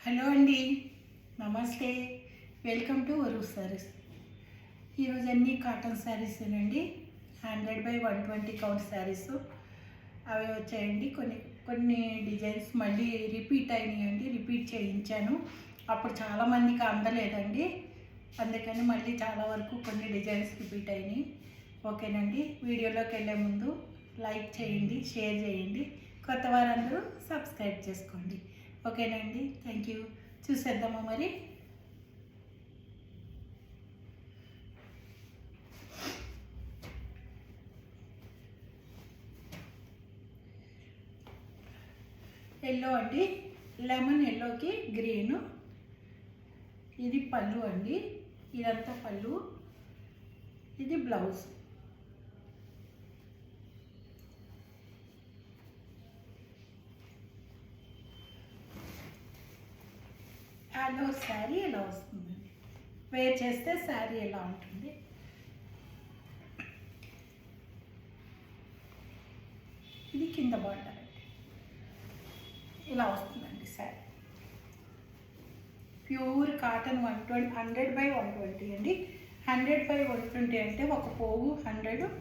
Hello అండి, నమస్తే. Welcome to Varu's saris. ఈరోజు అన్ని కాటన్ శారీసేనండి. 100/120 కౌంట్ శారీస్ అవి వచ్చాయండి. కొన్ని డిజైన్స్ మళ్ళీ రిపీట్ అయినాయండి. రిపీట్ చేయించాను. అప్పుడు చాలామందికి అందలేదండి, అందుకని మళ్ళీ చాలా వరకు కొన్ని డిజైన్స్ రిపీట్ అయినాయి. ఓకేనండి, వీడియోలోకి వెళ్ళే ముందు లైక్ చేయండి, షేర్ చేయండి, కొత్త వారందరూ సబ్స్క్రైబ్ చేసుకోండి. ఓకేనండి, థ్యాంక్ యూ. చూసేద్దామా మరి. ఎల్లో అండి, లెమన్ ఎల్లోకి గ్రీను. ఇది పళ్ళు అండి, ఇదంతా పళ్ళు. ఇది బ్లౌజ్. ఆల్ ఓవర్ శారీ ఎలా వస్తుందండి, వేర్ చేస్తే శారీ ఎలా ఉంటుంది. ఇది కింద బార్డర్ అండి, ఇలా వస్తుందండి శారీ. ప్యూర్ కాటన్ 100/120 అండి. 100/120 అంటే ఒక పోగు 100,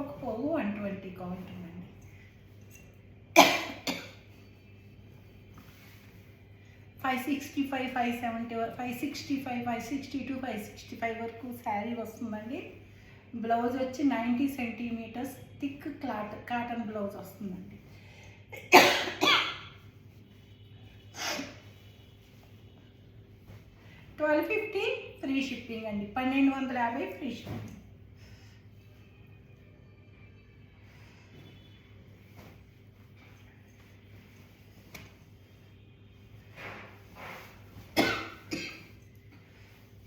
ఒక పోగు 120గా ఉంటుందండి. 565, 570, 565, 562, 565 వరకు శారీ వస్తుందండి. బ్లౌజ్ వచ్చి 90 సెంటీమీటర్స్ థిక్ కాటన్ బ్లౌజ్ వస్తుందండి. $1250 ఫ్రీ షిప్పింగ్ అండి. 1250 ఫ్రీ షిప్పింగ్.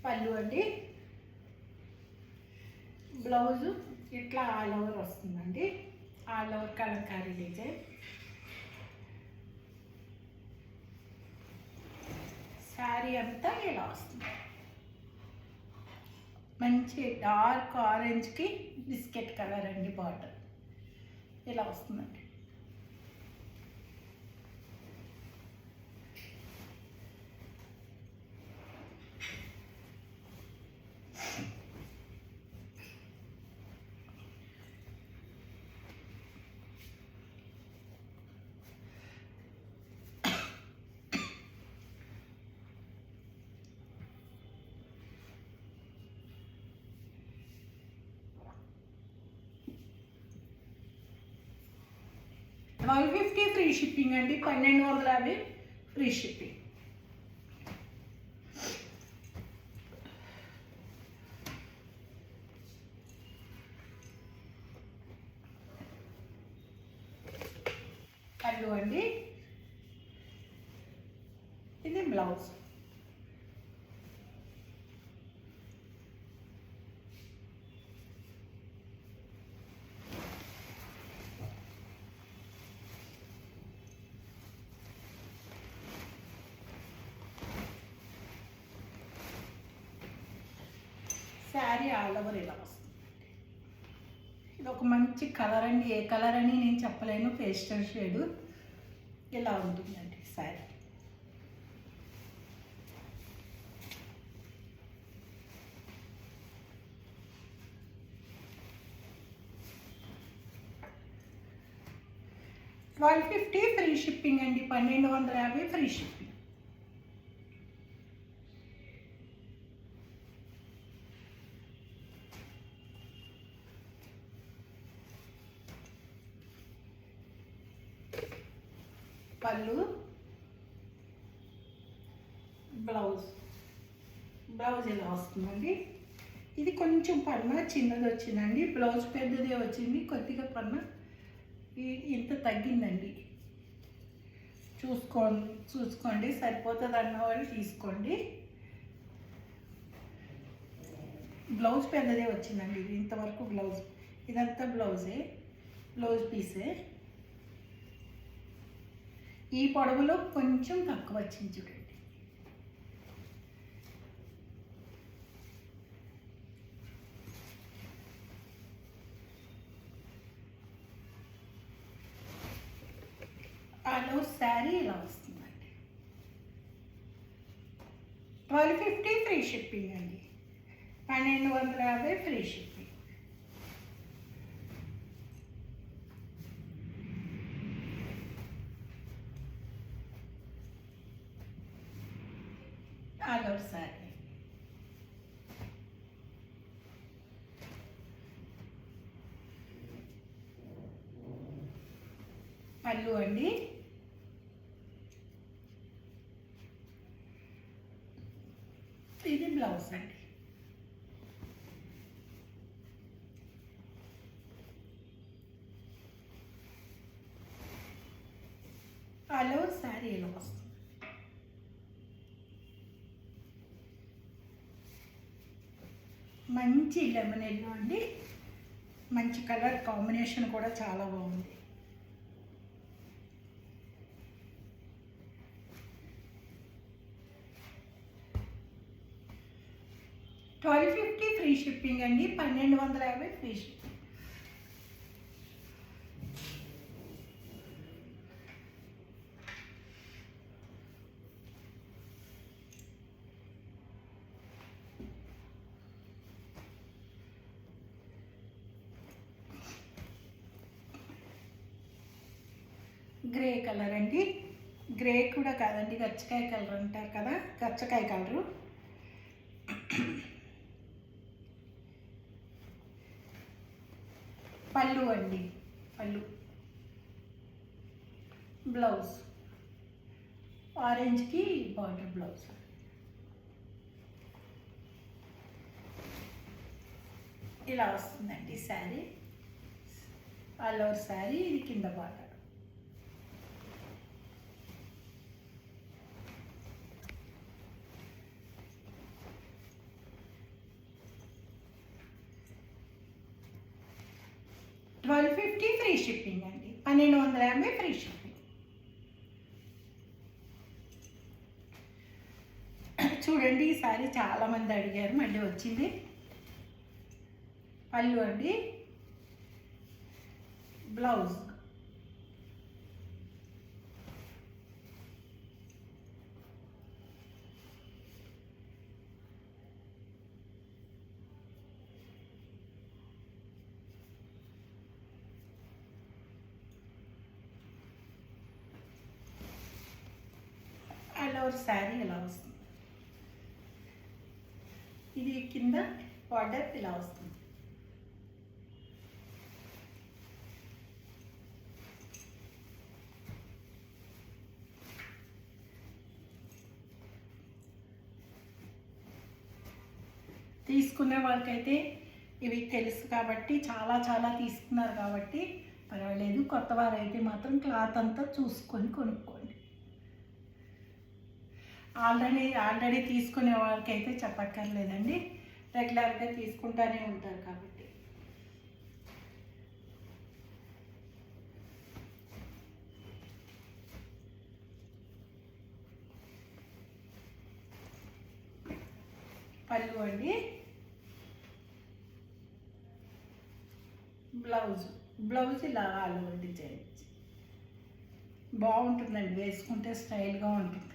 పళ్ళు అండి, బ్లౌజు ఇట్లా ఆల్ ఓవర్ వస్తుందండి. All over Kalamkari design. Sari అంతా ఇలా వస్తుంది. మంచి డార్క్ ఆరెంజ్కి బిస్కెట్ కలర్ అండి బార్డర్. ఇలా వస్తుందండి. $1250 ఫ్రీ షిప్పింగ్ అండి. 1250 ఫ్రీ షిప్పింగ్. పళ్ళు అండి, ఇది బ్లౌజ్. శారీ ఆల్ ఓవర్ ఇలా వస్తుంది. ఇది ఒక మంచి కలర్ అండి. ఏ కలర్ అని నేను చెప్పలేను. పేస్టల్ షేడు ఇలా ఉంటుందండి శారీ. $1250 ఫ్రీ షిప్పింగ్ అండి. 1250 ఫ్రీ షిప్పింగ్. పళ్ళు, బ్లౌజ్. బ్లౌజ్ ఇలా వస్తుందండి. ఇది కొంచెం పన్న చిన్నది వచ్చిందండి. బ్లౌజ్ పెద్దదే వచ్చింది, కొద్దిగా పన్న ఇంత తగ్గిందండి. చూసుకోండి సరిపోతుంది అన్న వాళ్ళు తీసుకోండి. బ్లౌజ్ పెద్దదే వచ్చిందండి. ఇది ఇంతవరకు బ్లౌజ్, ఇదంతా బ్లౌజ్ పీసే. ఈ పొడవులో కొంచెం తక్కువ వచ్చింది చూడండి. ఆల్ ఓవర్ శారీ ఇలా వస్తుందండి. 1250 ఫ్రీ షిప్పింగ్ అండి. 1250 ఫ్రీ షిప్పింగ్. All sorry. పళ్ళు అండి. ఇది బ్లౌజ్ అండి. ఆల్ ఓవర్ శారీ ఇలా వస్తుంది. మంచి లెమన్ ఎల్లో అండి. మంచి కలర్ కాంబినేషన్ కూడా చాలా బాగుంది. $1250 ఫ్రీ షిప్పింగ్ అండి. 1250 ఫ్రీ షిప్పింగ్. గ్రే కలర్ అండి. గ్రే కూడా కాదండి, గచ్చకాయ కలర్ అంటారు కదా, గచ్చకాయ కలరు. పళ్ళు అండి. పళ్ళు, బ్లౌజ్ ఆరెంజ్కి బార్డర్ బ్లౌజ్. ఇలా వస్తుందండి శారీ. All over sari. ఇది కింద బార్డర్. $1250 ఫ్రీ షిప్పింగ్ అండి. 1250 ఫ్రీ షిప్పింగ్. చూడండి, ఈ సారీ చాలామంది అడిగారు, మళ్ళీ వచ్చింది. పళ్ళు అండి. బ్లౌజ్. ఆల్ ఓవర్ శారీ ఇలా వస్తుంది. ఇది కింద బార్డర్ ఇలా వస్తుంది. తీసుకునే వాళ్ళకైతే ఇవి తెలుసు కాబట్టి, చాలా చాలా తీసుకున్నారు కాబట్టి పర్వాలేదు. కొత్త వారైతే మాత్రం క్లాత్ అంతా చూసుకొని కొనుక్కోండి. ఆల్రెడీ తీసుకునే వాళ్ళకైతే చెప్పక్కర్లేదండి, రెగ్యులర్గా తీసుకుంటూనే ఉంటారు కాబట్టి. పళ్ళు అండి. బ్లౌజ్ ఇలా ఆల్ ఓవర్ డిజైన్ బాగుంటుందండి, వేసుకుంటే స్టైల్గా ఉంటుంది.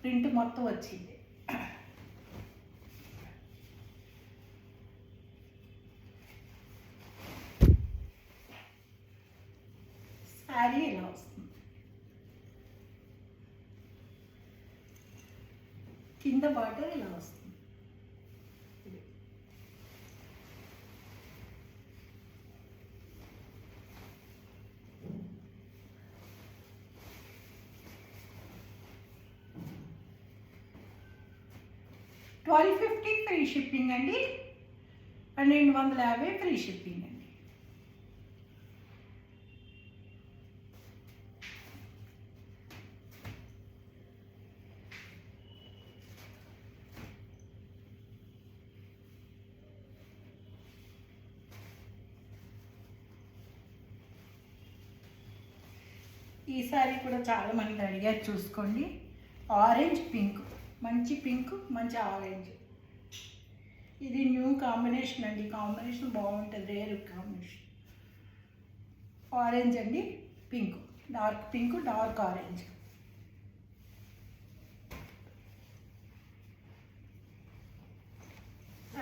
ప్రింట్ మొత్తం వచ్చింది. శారీ ఇలా వస్తుంది. కింద బార్డర్ ఇలా వస్తుంది. $1250 ఫ్రీ షిప్పింగ్ అండి. 1250 ఫ్రీ షిప్పింగ్ అండి. ఈ సారీ కూడా చాలా మంది అడిగారు, చూసుకోండి. ఆరెంజ్ పింక్, మంచి పింక్, మంచి ఆరెంజ్. ఇది న్యూ కాంబినేషన్ అండి. కాంబినేషన్ బాగుంటుంది, రేర్ కాంబినేషన్. ఆరెంజ్ అండి, pink, dark pink, dark orange.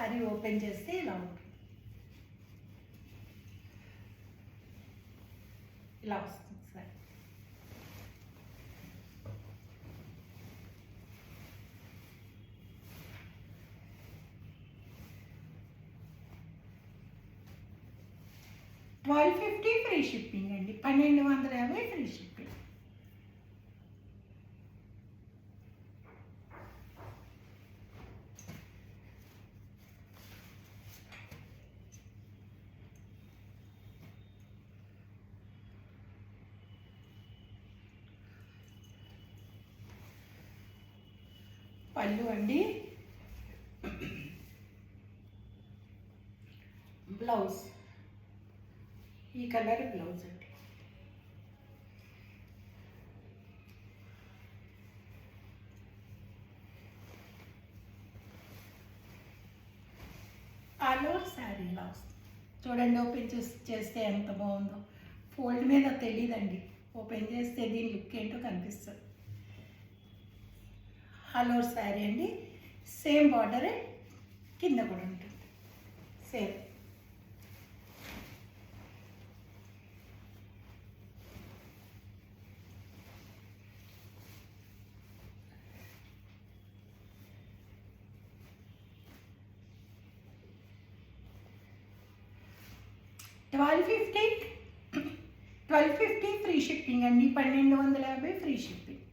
Sari open చేస్తే ఇలా ఉంటుంది, ఇలా వస్తుంది సార్. $1250 ఫ్రీ షిప్పింగ్ అండి, 1250 ఫ్రీ షిప్పింగ్. పళ్ళు అండి, బ్లౌజ్ ఈ కలర్ బ్లౌజ్ అండి. ఆల్ ఓవర్ శారీ ఇలా వస్తుంది చూడండి. ఓపెన్ చేస్తే ఎంత బాగుందో, ఫోల్డ్ మీద తెలియదండి, ఓపెన్ చేస్తే దీని లుక్ ఏంటో కనిపిస్తుంది. ఆల్ ఓవర్ శారీ అండి, సేమ్ బార్డరే కింద కూడా ఉంటుంది సేమ్. $1250 ఫ్రీ షిప్పింగ్ అండి, 1250 ఫ్రీ షిప్పింగ్.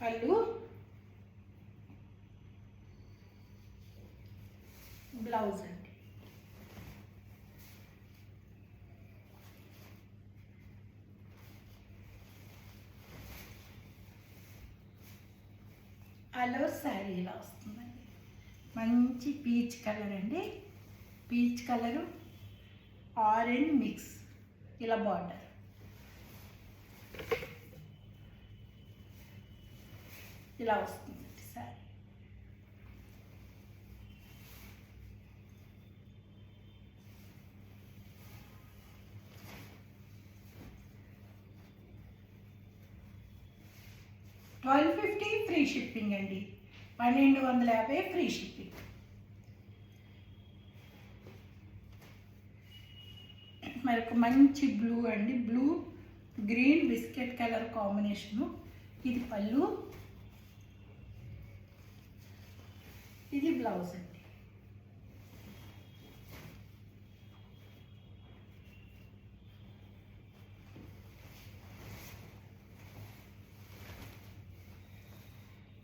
పళ్ళు, బ్లౌజ్ అండి. ఆల్ ఓవర్ శారీ ఇలా వస్తుందండి, మంచి పీచ్ కలర్ అండి, పీచ్ కలరు ఆరెంజ్ మిక్స్, ఇలా బార్డర్. ఇలా వస్తుందండి శారీ. $1250 ఫ్రీ షిప్పింగ్ అండి, 1250 ఫ్రీ షిప్పింగ్. మరి ఒక మంచి బ్లూ అండి, blue green biscuit colour combination. ఇది పళ్ళు, ఇది బ్లౌజ్ అండి.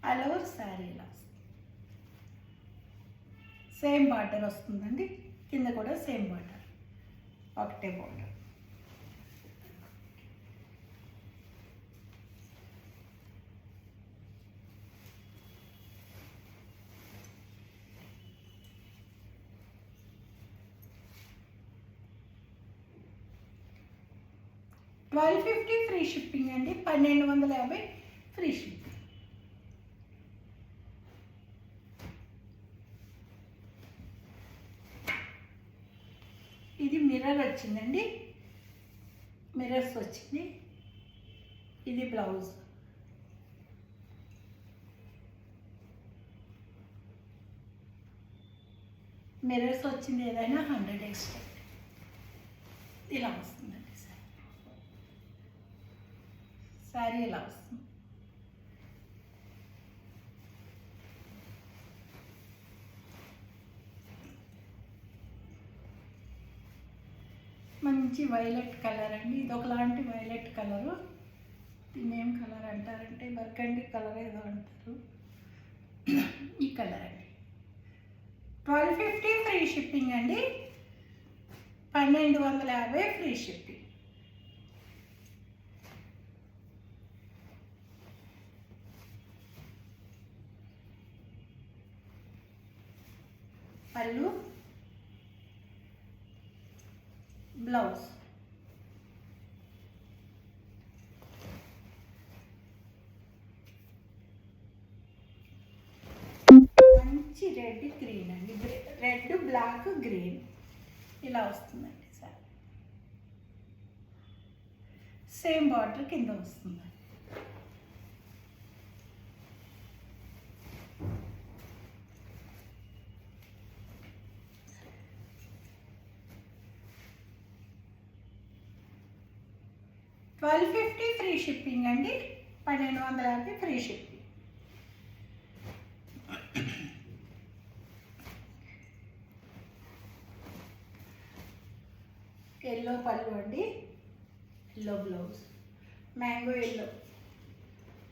ఆల్ ఓవర్ శారీ ఇలా సేమ్ బార్డర్ వస్తుందండి, కింద కూడా సేమ్ బార్డర్, ఒకటే బార్డర్. $1250 ఫ్రీ షిప్పింగ్ అండి, 1250 ఫ్రీ షిప్పింగ్. ఇది మిర్రర్ వచ్చిందండి, మిర్రర్స్ వచ్చింది. ఇది బ్లౌజ్, మిర్రర్స్ వచ్చింది ఏదైనా 100 ఎక్స్ట్రా. ఇలా వస్తుందండి శారీ ఇలా వస్తుంది. మంచి వైలెట్ కలర్ అండి, ఇది ఒకలాంటి వైలెట్ కలరు. దీన్ని ఏం కలర్ అంటారంటే బర్గండి కలర్ ఏదో అంటారు, ఈ కలర్ అండి. 1250 ఫ్రీ షిప్పింగ్ అండి, 1250 ఫ్రీ షిప్పింగ్. పళ్ళు, బ్లౌజ్. మంచి రెడ్ గ్రీన్ అండి, రెడ్ బ్లాక్ గ్రీన్ ఇలా వస్తుందండి సార్. సేమ్ బార్డర్ కింద వస్తుంది. $1250 ఫ్రీ షిప్పింగ్ అండి. 1250 ఫ్రీ షిప్పింగ్. ఎల్లో పళ్ళు అండి, ఎల్లో బ్లౌజ్, మ్యాంగో ఎల్లో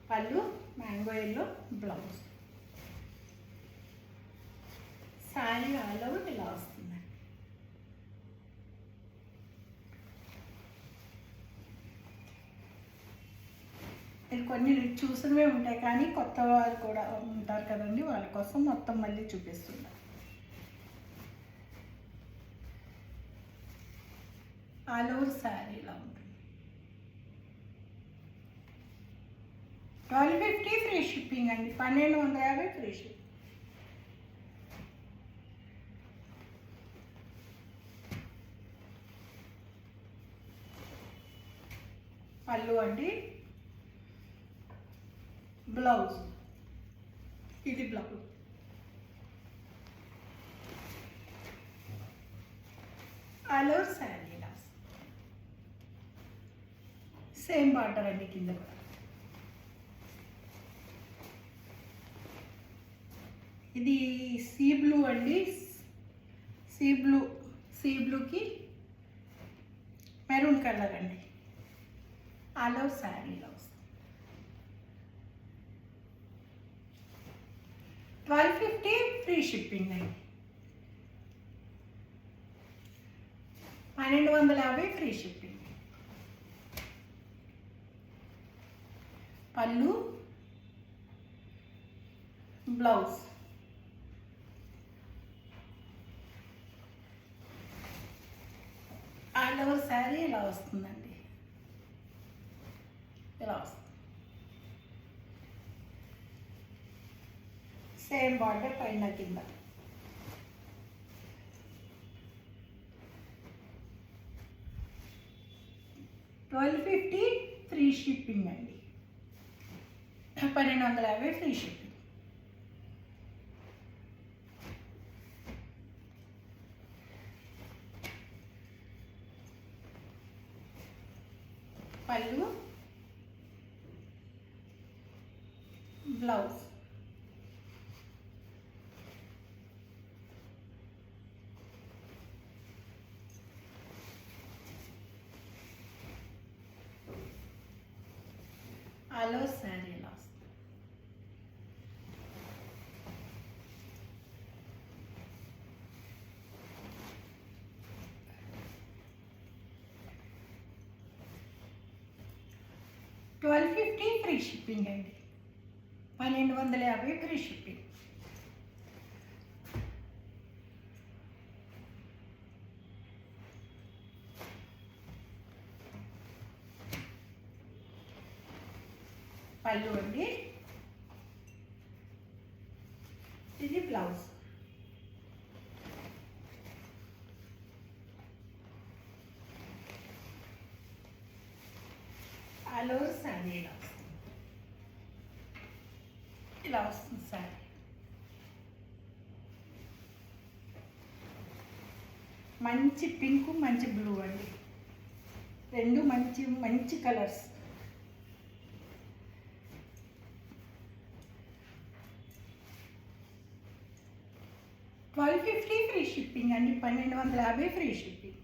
పళ్ళు, mango yellow blouse. Sari all over ఇలా వస్తుంది. ఇది కొన్ని చూసినవే ఉంటాయి కానీ కొత్త వారు కూడా ఉంటారు కదండి, వాళ్ళ కోసం మొత్తం మళ్ళీ చూపిస్తున్నారు. ఆల్ ఓవర్ శారీ ఇలా ఉంటుంది. 1250 ఫ్రీ షిప్పింగ్ అండి. 1250 ఫ్రీ షిప్పింగ్. పళ్ళు అండి, బ్లౌజ్, ఇది బ్లౌజ్. ఆల్ ఓవర్ శారీ ఇలా సేమ్ బార్డర్ అండి కింద కూడా. ఇది సీ బ్లూ అండి, సీ బ్లూకి మెరూన్ కలర్ అండి. ఆల్ ఓవర్ శారీలో 1250 ఫ్రీ షిప్పింగ్ అండి. 1250 ఫ్రీ షిప్పింగ్. పళ్ళు, బ్లౌజ్, ఆల్ ఓవర్ శారీ ఇలా వస్తుందండి. ఇలా వస్తుంది. సేమ్ బార్డర్ పైన కింద. $1250 ఫ్రీ షిప్పింగ్ అండి. 1250 ఫ్రీ షిప్పింగ్. పళ్ళు, బ్లౌజ్, ఆల్ ఓవర్ శారీ ఇలా వస్తుంది. $1250 ఫ్రీ షిప్పింగ్ అండి. 1250 ఫ్రీ షిప్పింగ్. పళ్ళు అండి, ఇది బ్లౌజ్. ఆల్ ఓవర్ శారీ ఇలా వస్తుంది. ఇలా వస్తుంది శారీ. మంచి పింక్, మంచి బ్లూ అండి, రెండు మంచి మంచి కలర్స్. $1250 ఫ్రీ షిప్పింగ్ అండి. 1250 ఫ్రీ షిప్పింగ్.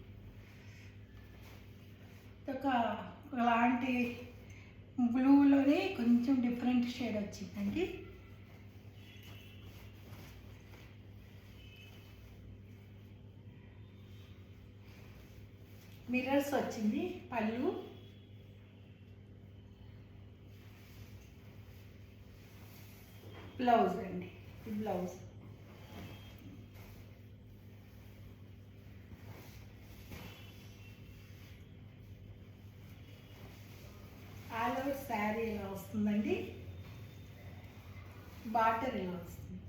ఒకలాంటి బ్లూలోనే కొంచెం డిఫరెంట్ షేడ్ వచ్చిందండి. మిర్రర్స్ వచ్చింది. పళ్ళు, బ్లౌజ్ అండి, బ్లౌజ్. ఆల్ ఓవర్ శారీ ఇలా వస్తుందండి. బార్డర్ ఇలా వస్తుంది.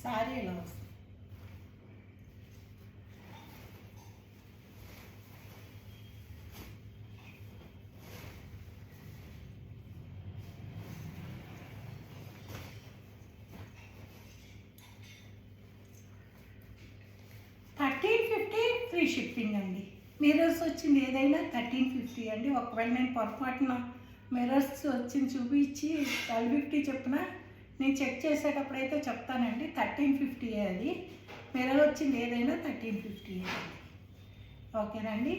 శారీ ఇలా వస్తుంది. ఫ్రీ షిప్పింగ్ అండి. మిర్రర్స్ వచ్చింది ఏదైనా 1350 అండి. ఒకవేళ నేను పొరపాటున మిర్రర్స్ వచ్చింది చూపించి 1250 చెప్పిన నేను చెక్ చేసేటప్పుడు అయితే చెప్తానండి. 1350 అది. మిర్రర్ వచ్చింది ఏదైనా 1350 అండి. ఓకేనండి.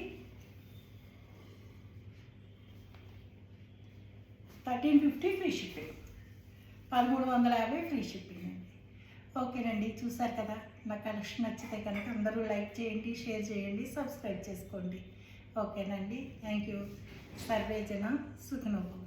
1350 ఫ్రీ షిప్పింగ్, 1350 ఫ్రీ షిప్పింగ్ అండి. ఓకేనండి, చూసారు కదా. నా కలెక్షన్ నచ్చితే కనుక అందరూ లైక్ చేయండి, షేర్ చేయండి, సబ్స్క్రైబ్ చేసుకోండి. ఓకేనండి, థ్యాంక్ యూ. సర్వే జన సుఖినో భవంతు.